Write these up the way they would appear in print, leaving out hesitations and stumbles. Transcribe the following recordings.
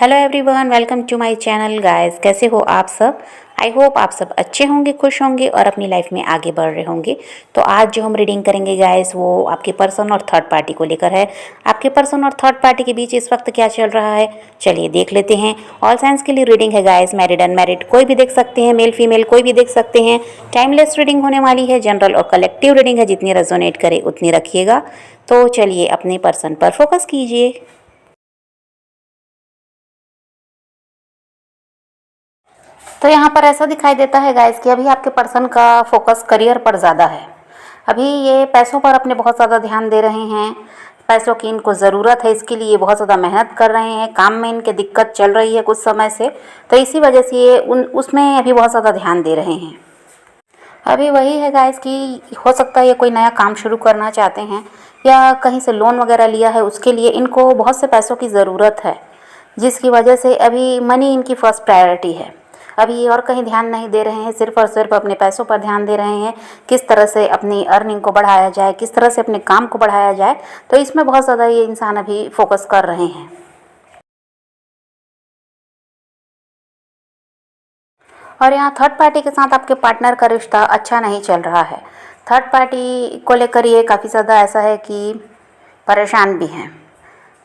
Hello everyone, welcome to my channel guys. कैसे हो आप सब? आई होप आप सब अच्छे होंगे, खुश होंगे और अपनी लाइफ में आगे बढ़ रहे होंगे। तो आज जो हम रीडिंग करेंगे गाइस, वो आपके पर्सन और थर्ड पार्टी को लेकर है। आपके पर्सन और थर्ड पार्टी के बीच इस वक्त क्या चल रहा है, चलिए देख लेते हैं। ऑल साइंस के लिए रीडिंग है गाइस, मैरिड अनमैरिड कोई भी देख सकते हैं, मेल फीमेल कोई भी देख सकते हैं। टाइमलेस रीडिंग होने वाली है, जनरल और कलेक्टिव रीडिंग है, जितनी रेजोनेट करे उतनी रखिएगा। तो चलिए अपने पर्सन पर फोकस कीजिए। तो यहाँ पर ऐसा दिखाई देता है गाइस कि अभी आपके पर्सन का फोकस करियर पर ज़्यादा है। अभी ये पैसों पर अपने बहुत ज़्यादा ध्यान दे रहे हैं। पैसों की इनको ज़रूरत है, इसके लिए बहुत ज़्यादा मेहनत कर रहे हैं। काम में इनके दिक्कत चल रही है कुछ समय से, तो इसी वजह से ये उसमें अभी बहुत ज़्यादा ध्यान दे रहे हैं। अभी वही है गाइस कि हो सकता है ये कोई नया काम शुरू करना चाहते हैं या कहीं से लोन वगैरह लिया है, उसके लिए इनको बहुत से पैसों की ज़रूरत है, जिसकी वजह से अभी मनी इनकी फर्स्ट प्रायोरिटी है। अभी ये और कहीं ध्यान नहीं दे रहे हैं, सिर्फ और सिर्फ अपने पैसों पर ध्यान दे रहे हैं। किस तरह से अपनी अर्निंग को बढ़ाया जाए, किस तरह से अपने काम को बढ़ाया जाए, तो इसमें बहुत ज़्यादा ये इंसान अभी फोकस कर रहे हैं। और यहाँ थर्ड पार्टी के साथ आपके पार्टनर का रिश्ता अच्छा नहीं चल रहा है। थर्ड पार्टी को लेकर ये काफ़ी ज़्यादा ऐसा है कि परेशान भी हैं।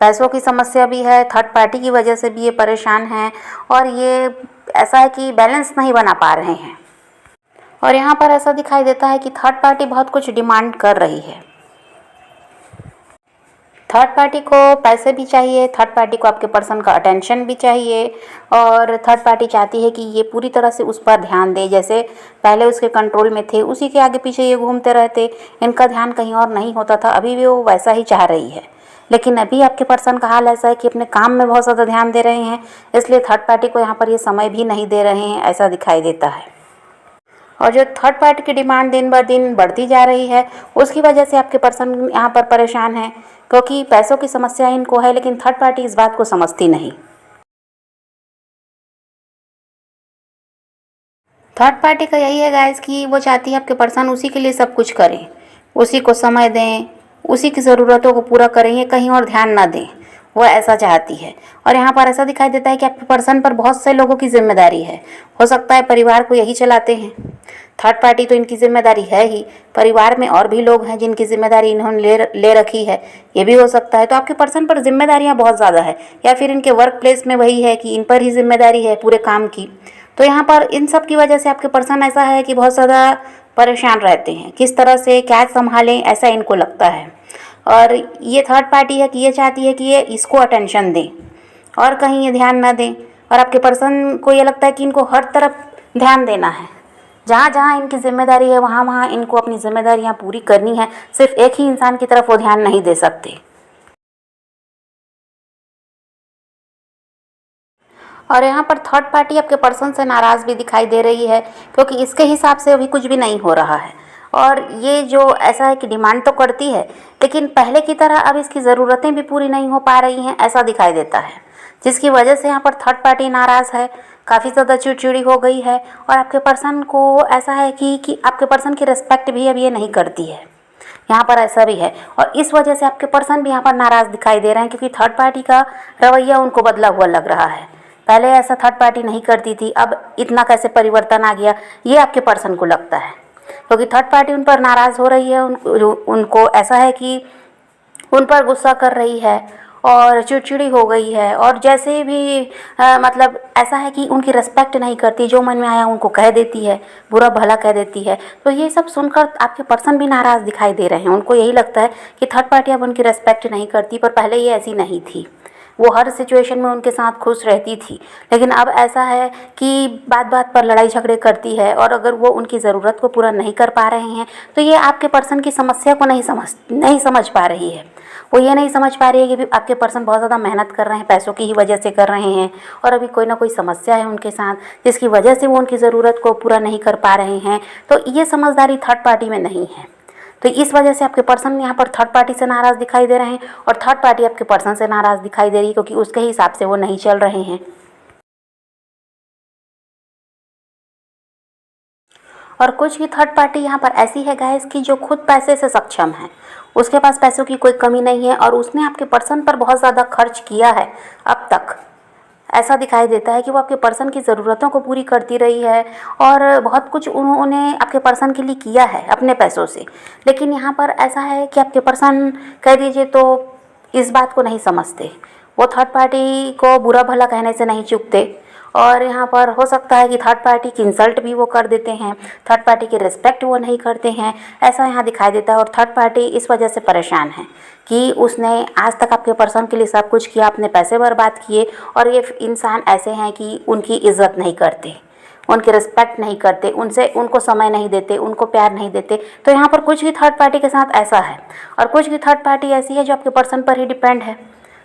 पैसों की समस्या भी है, थर्ड पार्टी की वजह से भी ये परेशान हैं और ये ऐसा है कि बैलेंस नहीं बना पा रहे हैं। और यहाँ पर ऐसा दिखाई देता है कि थर्ड पार्टी बहुत कुछ डिमांड कर रही है। थर्ड पार्टी को पैसे भी चाहिए, थर्ड पार्टी को आपके पर्सन का अटेंशन भी चाहिए और थर्ड पार्टी चाहती है कि ये पूरी तरह से उस पर ध्यान दे। जैसे पहले उसके कंट्रोल में थे, उसी के आगे पीछे ये घूमते रहते, इनका ध्यान कहीं और नहीं होता था। अभी भी वो वैसा ही चाह रही है, लेकिन अभी आपके पर्सन का हाल ऐसा है कि अपने काम में बहुत ज़्यादा ध्यान दे रहे हैं, इसलिए थर्ड पार्टी को यहाँ पर ये समय भी नहीं दे रहे हैं, ऐसा दिखाई देता है। और जो थर्ड पार्टी की डिमांड दिन ब दिन बढ़ती जा रही है, उसकी वजह से आपके पर्सन यहाँ पर परेशान है, क्योंकि पैसों की समस्या इनको है, लेकिन थर्ड पार्टी इस बात को समझती नहीं। थर्ड पार्टी का यही है गाइस कि वो चाहती है आपके पर्सन उसी के लिए सब कुछ करें, उसी को समय दें, उसी की ज़रूरतों को पूरा करें, ये कहीं और ध्यान ना दें, वो ऐसा चाहती है। और यहाँ पर ऐसा दिखाई देता है कि आपके पर्सन पर बहुत से लोगों की जिम्मेदारी है। हो सकता है परिवार को यही चलाते हैं। थर्ड पार्टी तो इनकी जिम्मेदारी है ही, परिवार में और भी लोग हैं जिनकी जिम्मेदारी इन्होंने ले रखी है, ये भी हो सकता है। तो आपके पर्सन पर जिम्मेदारियाँ बहुत ज़्यादा है, या फिर इनके वर्क प्लेस में वही है कि इन पर ही जिम्मेदारी है पूरे काम की। तो यहाँ पर इन सब की वजह से आपके पर्सन ऐसा है कि बहुत ज़्यादा परेशान रहते हैं, किस तरह से क्या संभालें, ऐसा इनको लगता है। और ये थर्ड पार्टी है कि ये चाहती है कि ये इसको अटेंशन दें और कहीं ये ध्यान ना दें। और आपके पर्सन को ये लगता है कि इनको हर तरफ ध्यान देना है, जहाँ जहाँ इनकी जिम्मेदारी है वहाँ वहाँ इनको अपनी जिम्मेदारियाँ पूरी करनी है। सिर्फ एक ही इंसान की तरफ वो ध्यान नहीं दे सकते। और यहाँ पर थर्ड पार्टी आपके पर्सन से नाराज़ भी दिखाई दे रही है, क्योंकि इसके हिसाब से अभी कुछ भी नहीं हो रहा है। और ये जो ऐसा है कि डिमांड तो करती है, लेकिन पहले की तरह अब इसकी ज़रूरतें भी पूरी नहीं हो पा रही हैं, ऐसा दिखाई देता है, जिसकी वजह से यहाँ पर थर्ड पार्टी नाराज़ है, काफ़ी ज़्यादा चिड़चिड़ी हो गई है। और आपके पर्सन को ऐसा है कि आपके पर्सन की रिस्पेक्ट भी अब ये नहीं करती है, यहाँ पर ऐसा भी है। और इस वजह से आपके पर्सन भी यहाँ पर नाराज़ दिखाई दे रहे हैं, क्योंकि थर्ड पार्टी का रवैया उनको बदला हुआ लग रहा है। पहले ऐसा थर्ड पार्टी नहीं करती थी, अब इतना कैसे परिवर्तन आ गया, ये आपके पर्सन को लगता है, क्योंकि थर्ड पार्टी उन पर नाराज़ हो रही है। उनको ऐसा है कि उन पर गुस्सा कर रही है और चिड़चिड़ी हो गई है, और जैसे भी मतलब ऐसा है कि उनकी रिस्पेक्ट नहीं करती, जो मन में आया उनको कह देती है, बुरा भला कह देती है। तो ये सब सुनकर आपके पर्सन भी नाराज़ दिखाई दे रहे हैं। उनको यही लगता है कि थर्ड पार्टी अब उनकी रिस्पेक्ट नहीं करती, पर पहले ये ऐसी नहीं थी, वो हर सिचुएशन में उनके साथ खुश रहती थी। लेकिन अब ऐसा है कि बात बात पर लड़ाई झगड़े करती है, और अगर वो उनकी ज़रूरत को पूरा नहीं कर पा रहे हैं, तो ये आपके पर्सन की समस्या को नहीं समझ पा रही है। वो ये नहीं समझ पा रही है कि भी आपके पर्सन बहुत ज़्यादा मेहनत कर रहे हैं, पैसों की ही वजह से कर रहे हैं, और अभी कोई ना कोई समस्या है उनके साथ, जिसकी वजह से वो उनकी ज़रूरत को पूरा नहीं कर पा रहे हैं। तो ये समझदारी थर्ड पार्टी में नहीं है। तो इस वजह से आपके पर्सन यहाँ पर थर्ड पार्टी से नाराज़ दिखाई दे रहे हैं, और थर्ड पार्टी आपके पर्सन से नाराज़ दिखाई दे रही है, क्योंकि उसके हिसाब से वो नहीं चल रहे हैं। और कुछ भी थर्ड पार्टी यहाँ पर ऐसी है गाइस कि जो खुद पैसे से सक्षम है, उसके पास पैसों की कोई कमी नहीं है, और उसने आपके पर्सन पर बहुत ज़्यादा खर्च किया है अब तक। ऐसा दिखाई देता है कि वो आपके पर्सन की ज़रूरतों को पूरी करती रही है और बहुत कुछ उन्होंने आपके पर्सन के लिए किया है अपने पैसों से। लेकिन यहाँ पर ऐसा है कि आपके पर्सन कह दीजिए तो इस बात को नहीं समझते। वो थर्ड पार्टी को बुरा भला कहने से नहीं चूकते और यहाँ पर हो सकता है कि थर्ड पार्टी की इंसल्ट भी वो कर देते हैं, थर्ड पार्टी की रिस्पेक्ट वो नहीं करते हैं, ऐसा यहाँ दिखाई देता है। और थर्ड पार्टी इस वजह से परेशान है कि उसने आज तक आपके पर्सन के लिए सब कुछ किया, अपने पैसे बर्बाद किए और ये इंसान ऐसे हैं कि उनकी इज्जत नहीं करते, उनकी रिस्पेक्ट नहीं करते, उनको समय नहीं देते, उनको प्यार नहीं देते। तो यहाँ पर कुछ भी थर्ड पार्टी के साथ ऐसा है और कुछ भी थर्ड पार्टी ऐसी है जो आपके पर्सन पर ही डिपेंड है,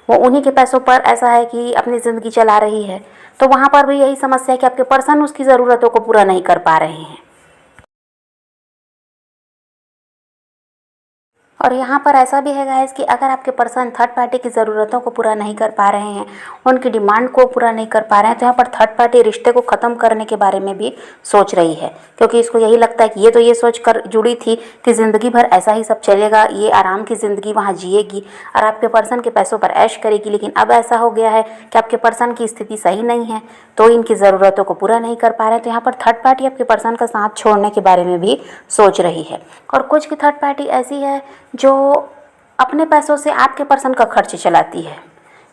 वो उन्हीं के पैसों पर ऐसा है कि अपनी ज़िंदगी चला रही है। तो वहाँ पर भी यही समस्या है कि आपके पर्सन उसकी ज़रूरतों को पूरा नहीं कर पा रहे हैं। और यहाँ पर ऐसा भी है गाइस कि अगर आपके पर्सन थर्ड पार्टी की ज़रूरतों को पूरा नहीं कर पा रहे हैं, उनकी डिमांड को पूरा नहीं कर पा रहे हैं, तो यहाँ पर थर्ड पार्टी रिश्ते को ख़त्म करने के बारे में भी सोच रही है। क्योंकि इसको यही लगता है कि ये तो ये सोच कर जुड़ी थी कि ज़िंदगी भर ऐसा ही सब चलेगा, ये आराम की ज़िंदगी वहाँ जिएगी और आपके पर्सन के पैसों पर ऐश करेगी। लेकिन अब ऐसा हो गया है कि आपके पर्सन की स्थिति सही नहीं है, तो इनकी ज़रूरतों को पूरा नहीं कर पा रहे हैं। तो यहाँ पर थर्ड पार्टी आपके पर्सन का साथ छोड़ने के बारे में भी सोच रही है। और कुछ की थर्ड पार्टी ऐसी है जो अपने पैसों से आपके पर्सन का खर्च चलाती है।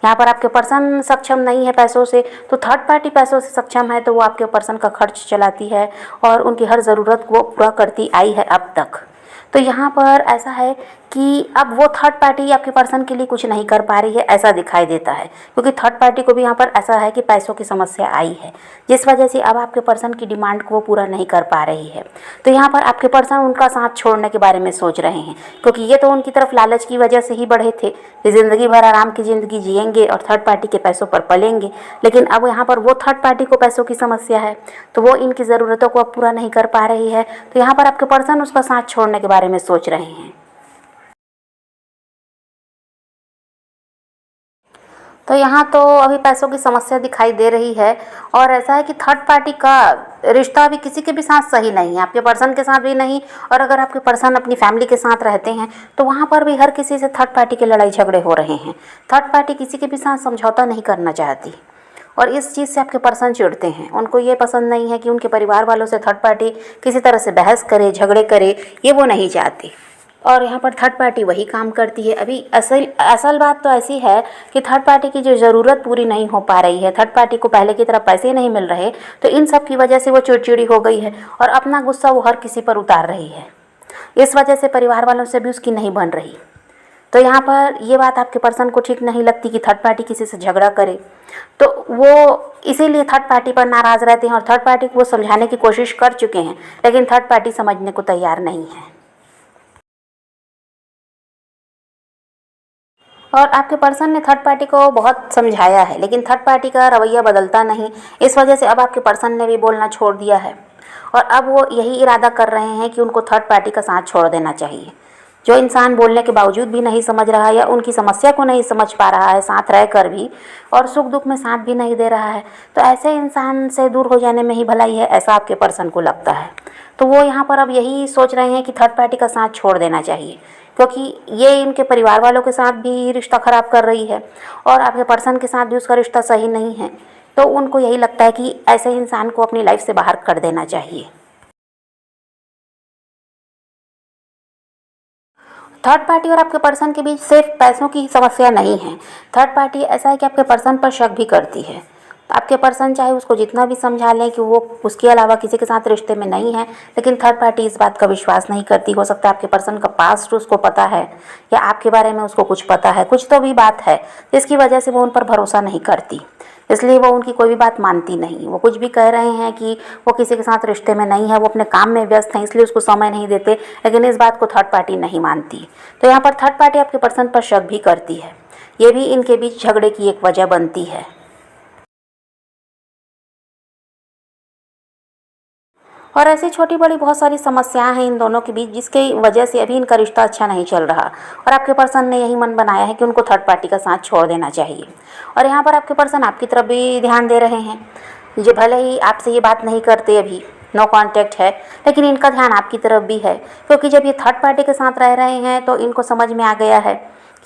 यहाँ पर आपके पर्सन सक्षम नहीं है पैसों से, तो थर्ड पार्टी पैसों से सक्षम है, तो वो आपके पर्सन का खर्च चलाती है और उनकी हर ज़रूरत को पूरा करती आई है अब तक। तो यहाँ पर ऐसा है कि अब वो थर्ड पार्टी आपके पर्सन के लिए कुछ नहीं कर पा रही है, ऐसा दिखाई देता है। क्योंकि थर्ड पार्टी को भी यहाँ पर ऐसा है कि पैसों की समस्या आई है, जिस वजह से अब आपके पर्सन की डिमांड को वो पूरा नहीं कर पा रही है। तो यहाँ पर आपके पर्सन उनका साथ छोड़ने के बारे में सोच रहे हैं, क्योंकि ये तो उनकी तरफ लालच की वजह से ही बढ़े थे कि ज़िंदगी भर आराम की ज़िंदगी जिएंगे और थर्ड पार्टी के पैसों पर पलेंगे। लेकिन अब यहाँ पर वो थर्ड पार्टी को पैसों की समस्या है, तो वो इनकी ज़रूरतों को अब पूरा नहीं कर पा रही है। तो यहाँ पर आपके पर्सन उसका साथ छोड़ने के बारे में सोच रहे हैं। तो यहाँ तो अभी पैसों की समस्या दिखाई दे रही है और ऐसा है कि थर्ड पार्टी का रिश्ता अभी किसी के भी साथ सही नहीं है, आपके पर्सन के साथ भी नहीं। और अगर आपके पर्सन अपनी फैमिली के साथ रहते हैं तो वहाँ पर भी हर किसी से थर्ड पार्टी के लड़ाई झगड़े हो रहे हैं। थर्ड पार्टी किसी के भी साथ समझौता नहीं करना चाहती और इस चीज़ से आपके पर्सन चिढ़ते हैं। उनको ये पसंद नहीं है कि उनके परिवार वालों से थर्ड पार्टी किसी तरह से बहस करे, झगड़े करे, ये वो नहीं चाहती। और यहाँ पर थर्ड पार्टी वही काम करती है। अभी असल बात तो ऐसी है कि थर्ड पार्टी की जो ज़रूरत पूरी नहीं हो पा रही है, थर्ड पार्टी को पहले की तरह पैसे नहीं मिल रहे, तो इन सब की वजह से वो चिड़चिड़ी हो गई है और अपना गुस्सा वो हर किसी पर उतार रही है। इस वजह से परिवार वालों से भी उसकी नहीं बन रही। तो यहाँ पर ये बात आपके पर्सन को ठीक नहीं लगती कि थर्ड पार्टी किसी से झगड़ा करे, तो वो इसीलिए थर्ड पार्टी पर नाराज़ रहते हैं और थर्ड पार्टी को वो समझाने की कोशिश कर चुके हैं, लेकिन थर्ड पार्टी समझने को तैयार नहीं है। और आपके पर्सन ने थर्ड पार्टी को बहुत समझाया है, लेकिन थर्ड पार्टी का रवैया बदलता नहीं। इस वजह से अब आपके पर्सन ने भी बोलना छोड़ दिया है और अब वो यही इरादा कर रहे हैं कि उनको थर्ड पार्टी का साथ छोड़ देना चाहिए। जो इंसान बोलने के बावजूद भी नहीं समझ रहा है या उनकी समस्या को नहीं समझ पा रहा है साथ रह कर भी, और सुख दुख में साथ भी नहीं दे रहा है, तो ऐसे इंसान से दूर हो जाने में ही भलाई है, ऐसा आपके पर्सन को लगता है। तो वो यहाँ पर अब यही सोच रहे हैं कि थर्ड पार्टी का साथ छोड़ देना चाहिए, क्योंकि ये इनके परिवार वालों के साथ भी रिश्ता ख़राब कर रही है और आपके पर्सन के साथ भी उसका रिश्ता सही नहीं है। तो उनको यही लगता है कि ऐसे इंसान को अपनी लाइफ से बाहर कर देना चाहिए। थर्ड पार्टी और आपके पर्सन के बीच सिर्फ पैसों की समस्या नहीं है। थर्ड पार्टी ऐसा है कि आपके पर्सन पर शक भी करती है। आपके पर्सन चाहे उसको जितना भी समझा लें कि वो उसके अलावा किसी के साथ रिश्ते में नहीं है, लेकिन थर्ड पार्टी इस बात का विश्वास नहीं करती। हो सकता है आपके पर्सन का पास्ट उसको पता है या आपके बारे में उसको कुछ पता है, कुछ तो भी बात है जिसकी वजह से वो उन पर भरोसा नहीं करती, इसलिए वो उनकी कोई भी बात मानती नहीं। वो कुछ भी कह रहे हैं कि वो किसी के साथ रिश्ते में नहीं है, वो अपने काम में व्यस्त हैं, इसलिए उसको समय नहीं देते, लेकिन इस बात को थर्ड पार्टी नहीं मानती। तो यहाँ पर थर्ड पार्टी आपके पर्सन पर शक भी करती है, ये भी इनके बीच झगड़े की एक वजह बनती है। और ऐसी छोटी बड़ी बहुत सारी समस्याएं हैं इन दोनों के बीच, जिसकी वजह से अभी इनका रिश्ता अच्छा नहीं चल रहा और आपके पर्सन ने यही मन बनाया है कि उनको थर्ड पार्टी का साथ छोड़ देना चाहिए। और यहाँ पर आपके पर्सन आपकी तरफ भी ध्यान दे रहे हैं, जो भले ही आपसे ये बात नहीं करते, अभी नो कांटेक्ट है, लेकिन इनका ध्यान आपकी तरफ भी है, क्योंकि जब ये थर्ड पार्टी के साथ रह रहे हैं तो इनको समझ में आ गया है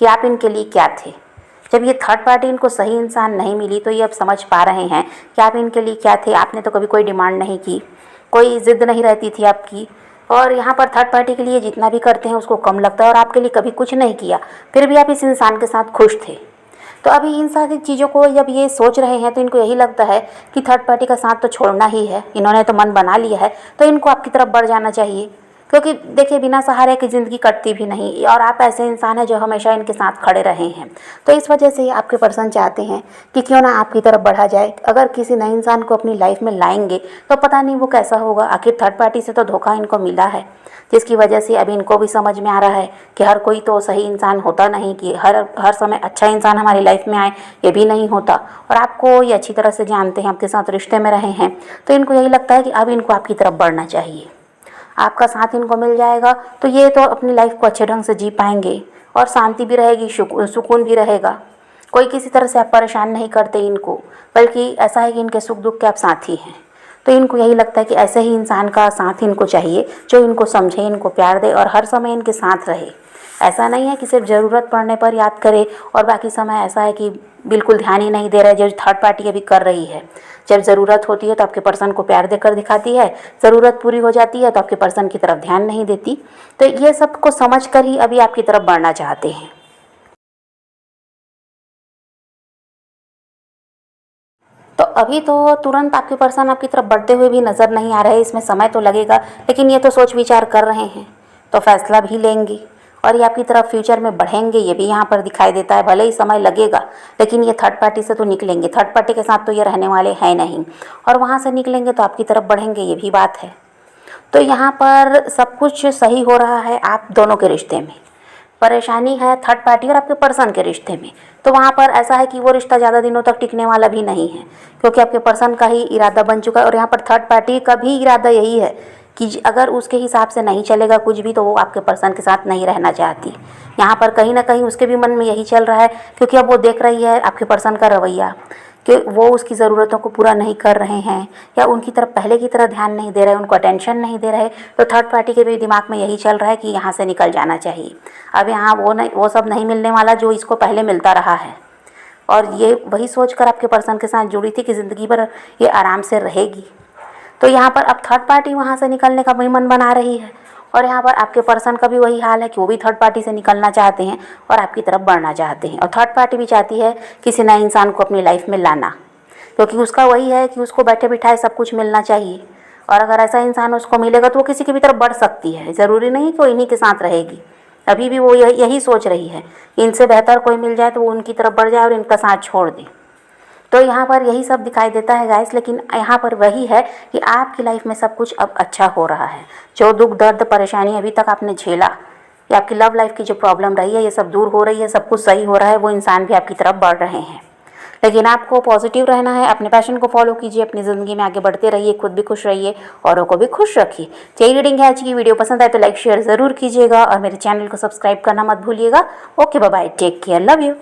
कि आप इनके लिए क्या थे। जब ये थर्ड पार्टी इनको सही इंसान नहीं मिली तो ये अब समझ पा रहे हैं कि आप इनके लिए क्या थे। आपने तो कभी कोई डिमांड नहीं की, कोई ज़िद नहीं रहती थी आपकी, और यहाँ पर थर्ड पार्टी के लिए जितना भी करते हैं उसको कम लगता है, और आपके लिए कभी कुछ नहीं किया, फिर भी आप इस इंसान के साथ खुश थे। तो अभी इन सारी चीज़ों को जब ये सोच रहे हैं तो इनको यही लगता है कि थर्ड पार्टी का साथ तो छोड़ना ही है, इन्होंने तो मन बना लिया है, तो इनको आपकी तरफ बढ़ जाना चाहिए। क्योंकि देखिए, बिना सहारे की ज़िंदगी कटती भी नहीं, और आप ऐसे इंसान हैं जो हमेशा इनके साथ खड़े रहे हैं। तो इस वजह से आपके पर्सन चाहते हैं कि क्यों ना आपकी तरफ बढ़ा जाए। अगर किसी नए इंसान को अपनी लाइफ में लाएंगे तो पता नहीं वो कैसा होगा। आखिर थर्ड पार्टी से तो धोखा इनको मिला है, जिसकी वजह से अब इनको भी समझ में आ रहा है कि हर कोई तो सही इंसान होता नहीं, कि हर समय अच्छा इंसान हमारी लाइफ में आए, ये भी नहीं होता। और आपको ये अच्छी तरह से जानते हैं, आपके साथ रिश्ते में रहे हैं, तो इनको यही लगता है कि अब इनको आपकी तरफ बढ़ना चाहिए। आपका साथ इनको मिल जाएगा तो ये तो अपनी लाइफ को अच्छे ढंग से जी पाएंगे, और शांति भी रहेगी, सुकून भी रहेगा। कोई किसी तरह से आप परेशान नहीं करते इनको, बल्कि ऐसा है कि इनके सुख दुख के आप साथी हैं। तो इनको यही लगता है कि ऐसे ही इंसान का साथ इनको चाहिए जो इनको समझे, इनको प्यार दे और हर समय इनके साथ रहे। ऐसा नहीं है कि सिर्फ ज़रूरत पड़ने पर याद करे और बाकी समय ऐसा है कि बिल्कुल ध्यान ही नहीं दे रहा है, जो थर्ड पार्टी अभी कर रही है। जब ज़रूरत होती है तो आपके पर्सन को प्यार देकर दिखाती है, ज़रूरत पूरी हो जाती है तो आपके पर्सन की तरफ ध्यान नहीं देती। तो ये सब को समझ कर ही अभी आपकी तरफ बढ़ना चाहते हैं। तो अभी तो तुरंत आपके पर्सन आपकी तरफ बढ़ते हुए भी नज़र नहीं आ रहे, इसमें समय तो लगेगा, लेकिन ये तो सोच विचार कर रहे हैं, तो फैसला भी लेंगे और ये आपकी तरफ फ्यूचर में बढ़ेंगे, ये भी यहाँ पर दिखाई देता है। भले ही समय लगेगा, लेकिन ये थर्ड पार्टी से तो निकलेंगे। थर्ड पार्टी के साथ तो ये रहने वाले हैं नहीं, और वहाँ से निकलेंगे तो आपकी तरफ बढ़ेंगे, ये भी बात है। तो यहाँ पर सब कुछ सही हो रहा है आप दोनों के रिश्ते में। परेशानी है थर्ड पार्टी और आपके पर्सन के रिश्ते में। तो वहाँ पर ऐसा है कि वो रिश्ता ज़्यादा दिनों तक टिकने वाला भी नहीं है, क्योंकि आपके पर्सन का ही इरादा बन चुका है, और यहाँ पर थर्ड पार्टी का भी इरादा यही है कि अगर उसके हिसाब से नहीं चलेगा कुछ भी, तो वो आपके पर्सन के साथ नहीं रहना चाहती। यहाँ पर कहीं ना कहीं उसके भी मन में यही चल रहा है, क्योंकि अब वो देख रही है आपके पर्सन का रवैया कि वो उसकी ज़रूरतों को पूरा नहीं कर रहे हैं, या उनकी तरफ पहले की तरह ध्यान नहीं दे रहे, उनको अटेंशन नहीं दे रहे। तो थर्ड पार्टी के भी दिमाग में यही चल रहा है कि यहाँ से निकल जाना चाहिए। अब यहाँ वो सब नहीं मिलने वाला जो इसको पहले मिलता रहा है, और ये वही सोचकर आपके पर्सन के साथ जुड़ी थी कि ज़िंदगी भर ये आराम से रहेगी। तो यहाँ पर अब थर्ड पार्टी वहाँ से निकलने का भी मन बना रही है, और यहाँ पर आपके पर्सन का भी वही हाल है कि वो भी थर्ड पार्टी से निकलना चाहते हैं और आपकी तरफ बढ़ना चाहते हैं। और थर्ड पार्टी भी चाहती है किसी नए इंसान को अपनी लाइफ में लाना, क्योंकि उसका वही है कि उसको बैठे बिठाए सब कुछ मिलना चाहिए, और अगर ऐसा इंसान उसको मिलेगा तो वो किसी की भी तरफ बढ़ सकती है। ज़रूरी नहीं कि वो इन्हीं के साथ रहेगी, अभी भी वो यही सोच रही है, इनसे बेहतर कोई मिल जाए तो वो उनकी तरफ बढ़ जाए और इनका साथ छोड़ दे। तो यहाँ पर यही सब दिखाई देता है गाइस, लेकिन यहाँ पर वही है कि आपकी लाइफ में सब कुछ अब अच्छा हो रहा है। जो दुख दर्द परेशानी अभी तक आपने झेला, या आपकी लव लाइफ की जो प्रॉब्लम रही है, ये सब दूर हो रही है, सब कुछ सही हो रहा है, वो इंसान भी आपकी तरफ बढ़ रहे हैं। लेकिन आपको पॉजिटिव रहना है, अपने पैशन को फॉलो कीजिए, अपनी ज़िंदगी में आगे बढ़ते रहिए, खुद भी खुश रहिए, औरों को भी खुश रखिए। यही रीडिंग है आज की। वीडियो पसंद आए तो लाइक शेयर ज़रूर कीजिएगा, और मेरे चैनल को सब्सक्राइब करना मत भूलिएगा। Okay, bye bye, take care, love you.